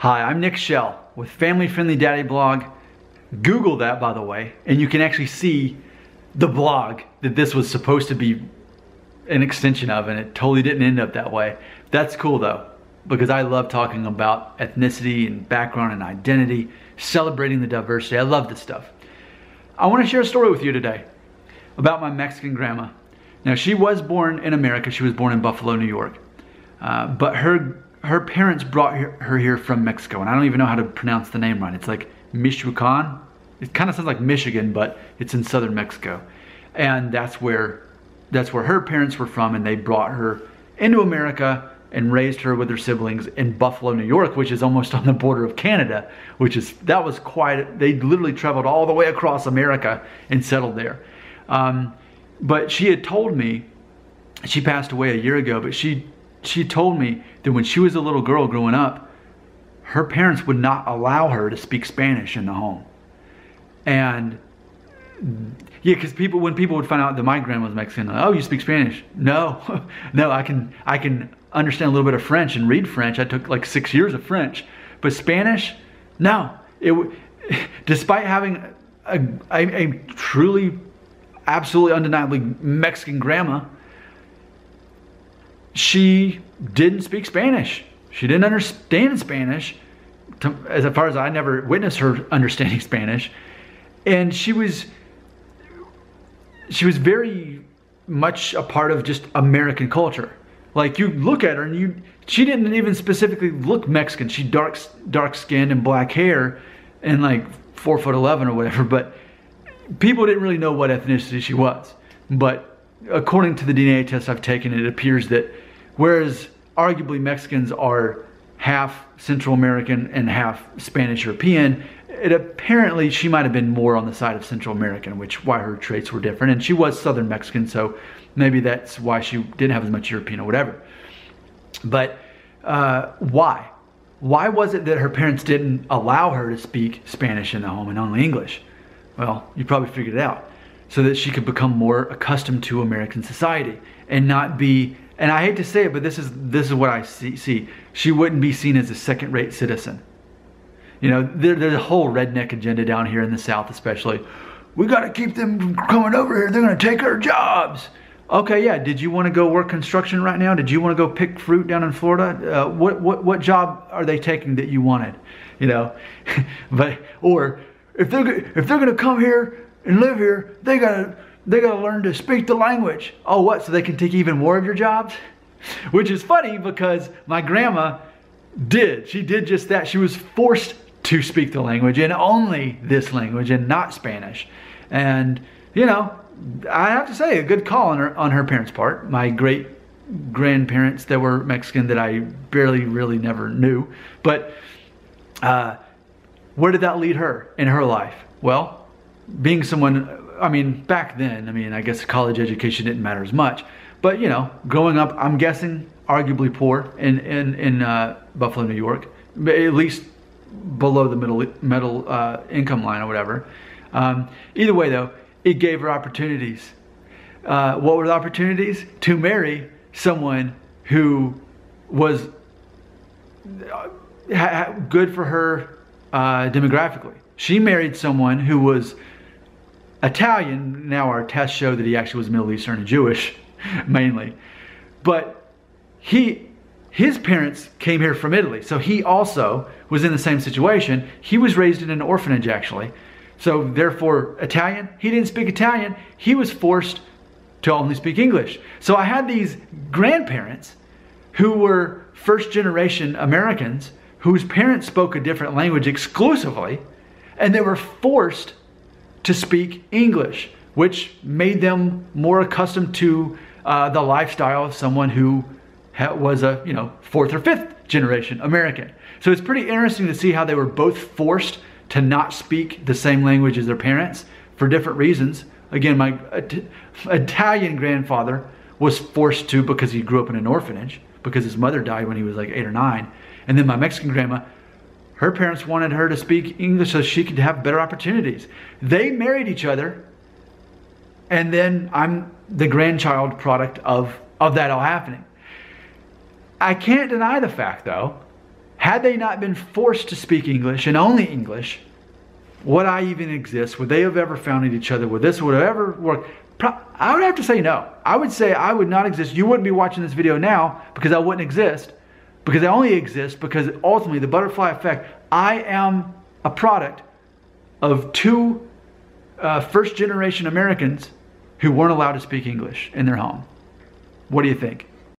Hi, I'm Nick Shell with Family Friendly Daddy Blog. Google that, by the way, and you can actually see the blog that this was supposed to be an extension of, and it totally didn't end up that way. That's cool though, because I love talking about ethnicity and background and identity, celebrating the diversity. I love this stuff. I want to share a story with you today about my Mexican grandma. Now, she was born in America. She was born in Buffalo, New York, but her parents brought her here from Mexico, and I don't even know how to pronounce the name right. It's like Michoacan. It kind of sounds like Michigan, but it's in southern Mexico, and that's where her parents were from, and they brought her into America and raised her with her siblings in Buffalo, New York, which is almost on the border of Canada. That was quite. They literally traveled all the way across America and settled there. But she had told me, she passed away a year ago, but she told me that when she was a little girl growing up, her parents would not allow her to speak Spanish in the home. And yeah, because when people would find out that my grandma was Mexican, oh, you speak Spanish? No, no, I can understand a little bit of French and read French. I took like 6 years of French, but Spanish, no. Despite having a truly, absolutely, undeniably Mexican grandma, she didn't speak Spanish. She didn't understand Spanish. As far as I never witnessed her understanding Spanish. And she was very much a part of just American culture. Like, you look at her and she didn't even specifically look Mexican. She dark skinned and black hair and like 4'11" or whatever, but people didn't really know what ethnicity she was. But according to the DNA test I've taken, it appears that whereas arguably Mexicans are half Central American and half Spanish European, apparently she might have been more on the side of Central American, why her traits were different. And she was Southern Mexican, so maybe that's why she didn't have as much European or whatever. But why? Why was it that her parents didn't allow her to speak Spanish in the home and only English? Well, you probably figured it out. So that she could become more accustomed to American society and not be, and I hate to say it, but this is what I see. She wouldn't be seen as a second-rate citizen. You know, there's a whole redneck agenda down here in the South especially. We got to keep them from coming over here. They're going to take our jobs. Okay, yeah. Did you want to go work construction right now? Did you want to go pick fruit down in Florida? What job are they taking that you wanted? You know, or if they're going to come here and live here, they gotta learn to speak the language. Oh, what? So they can take even more of your jobs? Which is funny because my grandma did. She did just that. She was forced to speak the language, and only this language, and not Spanish. And you know, I have to say, a good call on her parents' part. My great grandparents that were Mexican that I barely really never knew. But where did that lead her in her life? Well, being someone, I mean, back then, I guess college education didn't matter as much. But you know, growing up, I'm guessing arguably poor in Buffalo, New York, at least below the middle income line or whatever. Either way though, it gave her opportunities. What were the opportunities? To marry someone who was good for her demographically. She married someone who was Italian. Now our tests show that he actually was Middle Eastern and Jewish mainly, but his parents came here from Italy, so he also was in the same situation. He was raised in an orphanage actually, so therefore Italian. He didn't speak Italian. He was forced to only speak English. So I had these grandparents who were first generation Americans whose parents spoke a different language exclusively, and they were forced to speak English, which made them more accustomed to the lifestyle of someone who was a, you know, fourth or fifth generation American. So it's pretty interesting to see how they were both forced to not speak the same language as their parents for different reasons. Again, my Italian grandfather was forced to because he grew up in an orphanage because his mother died when he was like 8 or 9. And then my Mexican grandma, her parents wanted her to speak English so she could have better opportunities. They married each other, and then I'm the grandchild product of that all happening. I can't deny the fact, though, Had they not been forced to speak English and only English, would I even exist? Would they have ever found each other? Would this would have ever worked? I would have to say no. I would say I would not exist. You wouldn't be watching this video now because I wouldn't exist. Because I only exist because ultimately the butterfly effect, I am a product of two first generation Americans who weren't allowed to speak English in their home. What do you think?